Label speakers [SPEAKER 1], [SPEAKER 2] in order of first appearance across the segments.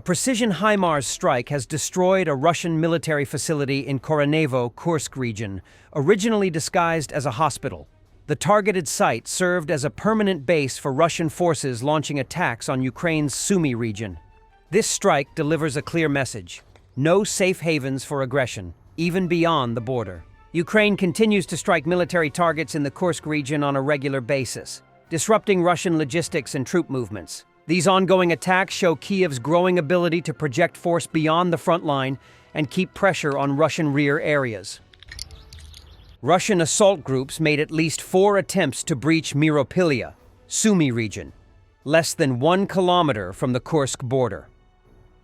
[SPEAKER 1] precision Himars strike has destroyed a Russian military facility in Koronevo, Kursk region, originally disguised as a hospital. The targeted site served as a permanent base for Russian forces launching attacks on Ukraine's Sumy region. This strike delivers a clear message: no safe havens for aggression, even beyond the border. Ukraine continues to strike military targets in the Kursk region on a regular basis, disrupting Russian logistics and troop movements. These ongoing attacks show Kiev's growing ability to project force beyond the front line and keep pressure on Russian rear areas. Russian assault groups made at least 4 attempts to breach Myropilya, Sumy region, less than 1 kilometer from the Kursk border.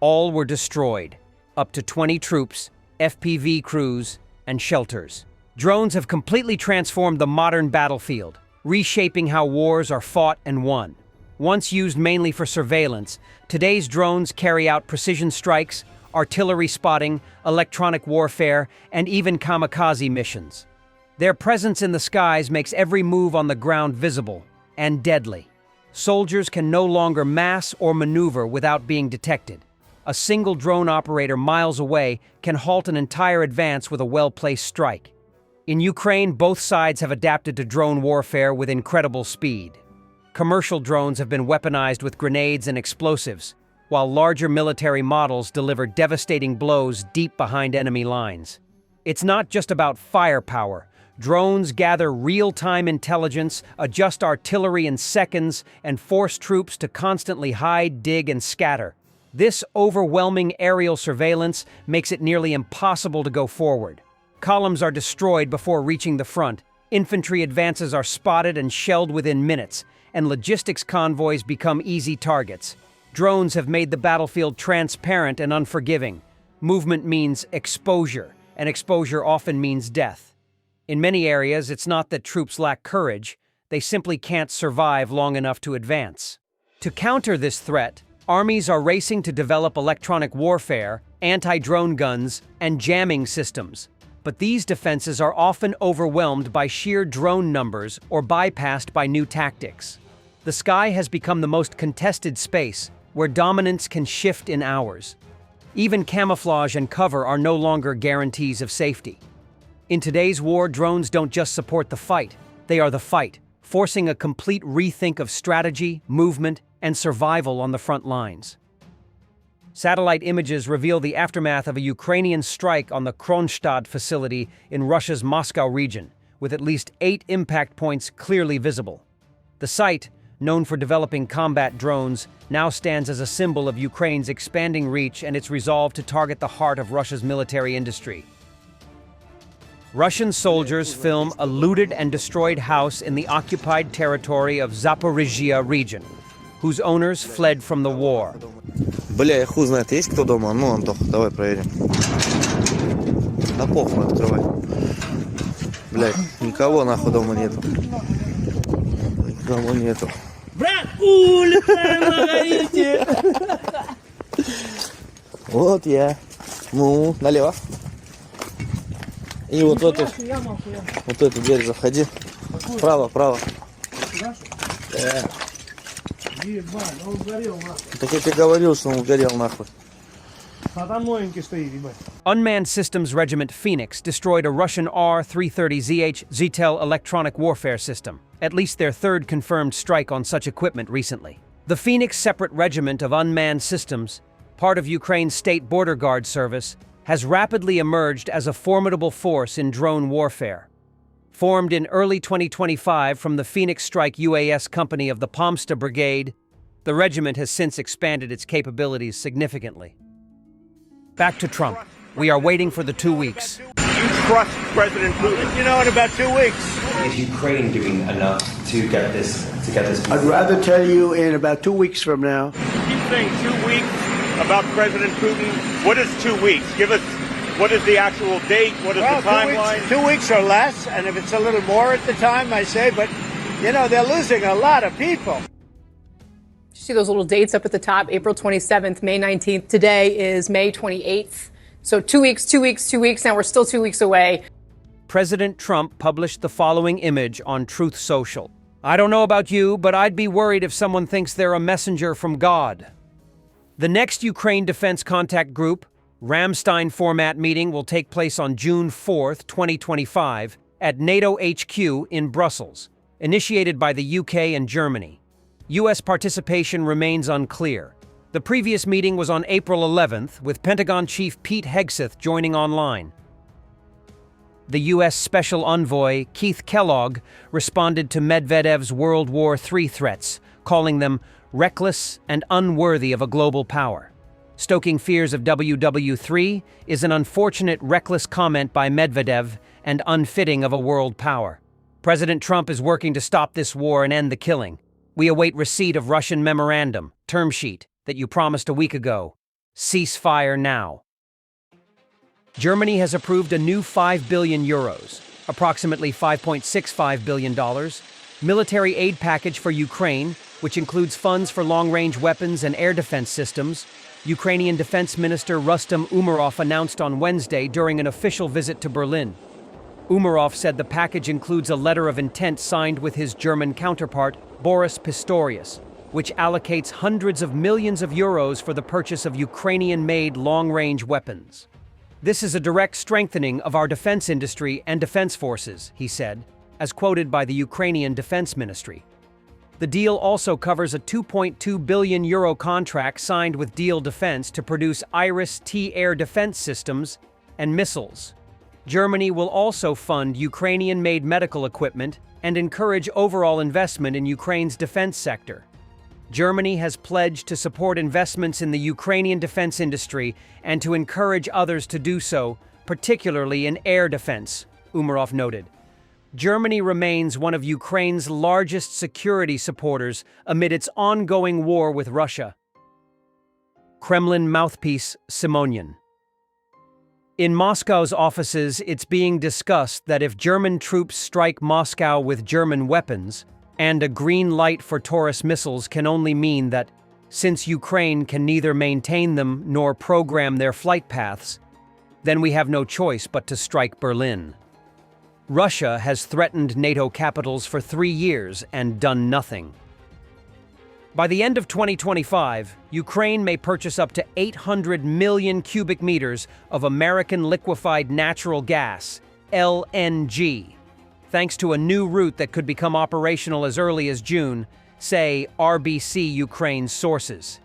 [SPEAKER 1] All were destroyed, up to 20 troops, FPV crews, and shelters. Drones have completely transformed the modern battlefield, reshaping how wars are fought and won. Once used mainly for surveillance, today's drones carry out precision strikes, artillery spotting, electronic warfare, and even kamikaze missions. Their presence in the skies makes every move on the ground visible and deadly. Soldiers can no longer mass or maneuver without being detected. A single drone operator miles away can halt an entire advance with a well-placed strike. In Ukraine, both sides have adapted to drone warfare with incredible speed. Commercial drones have been weaponized with grenades and explosives, while larger military models deliver devastating blows deep behind enemy lines. It's not just about firepower. Drones gather real-time intelligence, adjust artillery in seconds, and force troops to constantly hide, dig, and scatter. This overwhelming aerial surveillance makes it nearly impossible to go forward. Columns are destroyed before reaching the front, infantry advances are spotted and shelled within minutes, and logistics convoys become easy targets. Drones have made the battlefield transparent and unforgiving. Movement means exposure, and exposure often means death. In many areas, it's not that troops lack courage, they simply can't survive long enough to advance. To counter this threat, armies are racing to develop electronic warfare, anti-drone guns, and jamming systems. But these defenses are often overwhelmed by sheer drone numbers or bypassed by new tactics. The sky has become the most contested space, where dominance can shift in hours. Even camouflage and cover are no longer guarantees of safety. In today's war, drones don't just support the fight, they are the fight, forcing a complete rethink of strategy, movement, and survival on the front lines. Satellite images reveal the aftermath of a Ukrainian strike on the Kronstadt facility in Russia's Moscow region, with at least 8 impact points clearly visible. The site, known for developing combat drones, now stands as a symbol of Ukraine's expanding reach and its resolve to target the heart of Russia's military industry. Russian soldiers film a looted and destroyed house in the occupied territory of Zaporizhia region, whose owners fled from the war.
[SPEAKER 2] Бля, я хуй знает, есть кто дома? Ну, Антох, давай проверим. Да похуй, открывай. Блядь, никого нахуй дома нету. Никого нету.
[SPEAKER 3] Брат, улетаем на горите!
[SPEAKER 2] Вот я. Ну, налево. И вот эту дверь заходи. Право, право.
[SPEAKER 3] Ебать, он сгорел нахуй.
[SPEAKER 2] Так я тебе говорил, что он горел нахуй.
[SPEAKER 3] А там новенький стоит, ебать.
[SPEAKER 1] Unmanned Systems Regiment Phoenix destroyed a Russian R-330ZH Zytel electronic warfare system, at least their 3rd confirmed strike on such equipment recently. The Phoenix Separate Regiment of Unmanned Systems, part of Ukraine's State Border Guard Service, has rapidly emerged as a formidable force in drone warfare. Formed in early 2025 from the Phoenix Strike UAS company of the Pomsta Brigade, the regiment has since expanded its capabilities significantly. Back to Trump. We are waiting for the 2 weeks.
[SPEAKER 4] You trust President Putin? You know, in about 2 weeks.
[SPEAKER 5] Is Ukraine doing enough to get this peace?
[SPEAKER 6] I'd rather tell you in about 2 weeks from now.
[SPEAKER 4] You keep saying 2 weeks about President Putin. What is 2 weeks? Give us, what is the actual date? What is the timeline?
[SPEAKER 6] 2 weeks or less, and if it's a little more at the time, I say, but, you know, they're losing a lot of people.
[SPEAKER 7] You see those little dates up at the top, April 27th, May 19th. Today is May 28th. So 2 weeks, 2 weeks, 2 weeks. Now we're still 2 weeks away.
[SPEAKER 1] President Trump published the following image on Truth Social. I don't know about you, but I'd be worried if someone thinks they're a messenger from God. The next Ukraine Defense Contact Group, Ramstein format meeting will take place on June 4, 2025, at NATO HQ in Brussels, initiated by the UK and Germany. US participation remains unclear. The previous meeting was on April 11th, with Pentagon Chief Pete Hegseth joining online. The U.S. Special Envoy, Keith Kellogg, responded to Medvedev's World War III threats, calling them reckless and unworthy of a global power. Stoking fears of WW3 is an unfortunate, reckless comment by Medvedev and unfitting of a world power. President Trump is working to stop this war and end the killing. We await receipt of Russian memorandum, term sheet, that you promised a week ago. Ceasefire now. Germany has approved a new €5 billion, approximately $5.65 billion, military aid package for Ukraine, which includes funds for long-range weapons and air defense systems. Ukrainian Defense Minister Rustem Umerov announced on Wednesday during an official visit to Berlin. Umerov said the package includes a letter of intent signed with his German counterpart, Boris Pistorius, which allocates hundreds of millions of euros for the purchase of Ukrainian-made long-range weapons. This is a direct strengthening of our defense industry and defense forces, he said, as quoted by the Ukrainian Defense Ministry. The deal also covers a €2.2 billion contract signed with Diehl Defense to produce Iris-T air defense systems and missiles. Germany will also fund Ukrainian-made medical equipment and encourage overall investment in Ukraine's defense sector. Germany has pledged to support investments in the Ukrainian defense industry and to encourage others to do so, particularly in air defense, Umerov noted. Germany remains one of Ukraine's largest security supporters amid its ongoing war with Russia. Kremlin mouthpiece Simonian. In Moscow's offices, it's being discussed that if German troops strike Moscow with German weapons, and a green light for Taurus missiles can only mean that, since Ukraine can neither maintain them nor program their flight paths, then we have no choice but to strike Berlin. Russia has threatened NATO capitals for 3 years and done nothing. By the end of 2025, Ukraine may purchase up to 800 million cubic meters of American liquefied natural gas, LNG, thanks to a new route that could become operational as early as June, say RBC Ukraine sources.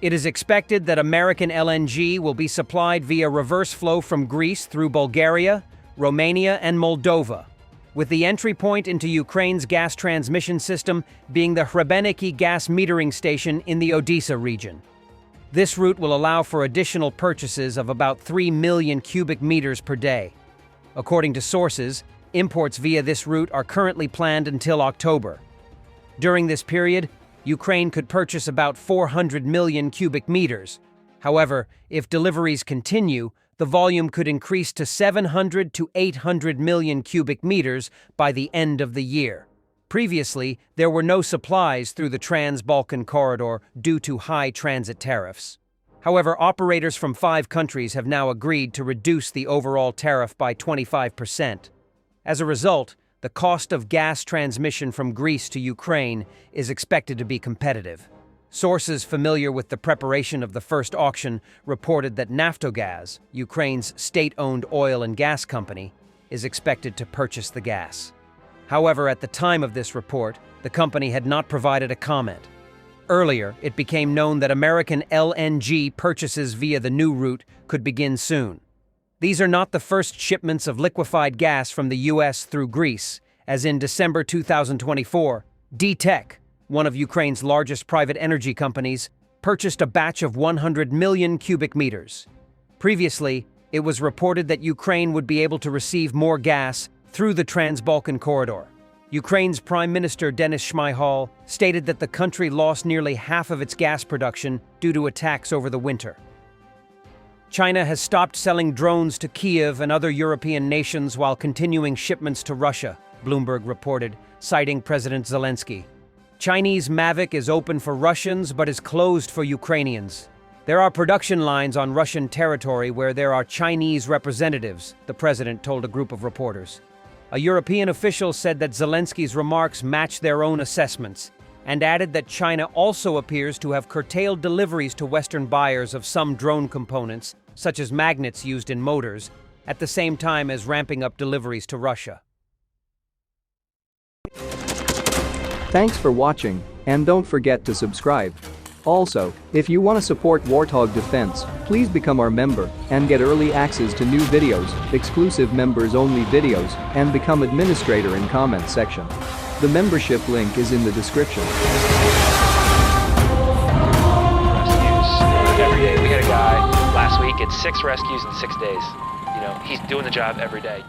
[SPEAKER 1] It is expected that American LNG will be supplied via reverse flow from Greece through Bulgaria, Romania, and Moldova, with the entry point into Ukraine's gas transmission system being the Hrebeniki gas metering station in the Odessa region. This route will allow for additional purchases of about 3 million cubic meters per day. According to sources, imports via this route are currently planned until October. During this period, Ukraine could purchase about 400 million cubic meters. However, if deliveries continue, the volume could increase to 700 to 800 million cubic meters by the end of the year. Previously, there were no supplies through the Trans-Balkan corridor due to high transit tariffs. However, operators from 5 countries have now agreed to reduce the overall tariff by 25%. As a result, the cost of gas transmission from Greece to Ukraine is expected to be competitive. Sources familiar with the preparation of the first auction reported that Naftogaz, Ukraine's state-owned oil and gas company, is expected to purchase the gas. However, at the time of this report, the company had not provided a comment. Earlier, it became known that American LNG purchases via the new route could begin soon. These are not the first shipments of liquefied gas from the U.S. through Greece, as in December 2024, D-Tech, one of Ukraine's largest private energy companies, purchased a batch of 100 million cubic meters. Previously, it was reported that Ukraine would be able to receive more gas through the Trans-Balkan corridor. Ukraine's Prime Minister Denis Shmyhal stated that the country lost nearly half of its gas production due to attacks over the winter. China has stopped selling drones to Kyiv and other European nations while continuing shipments to Russia, Bloomberg reported, citing President Zelensky. Chinese Mavic is open for Russians but is closed for Ukrainians. There are production lines on Russian territory where there are Chinese representatives, the president told a group of reporters. A European official said that Zelensky's remarks match their own assessments, and added that China also appears to have curtailed deliveries to Western buyers of some drone components, such as magnets used in motors, at the same time as ramping up deliveries to Russia.
[SPEAKER 8] Thanks for watching, and don't forget to subscribe. Also, if you want to support Warthog Defense, please become our member and get early access to new videos, exclusive members-only videos, and become administrator in comment section. The membership link is in the description.
[SPEAKER 9] Rescues every day. We had a guy last week at 6 rescues in 6 days. You know, he's doing the job every day.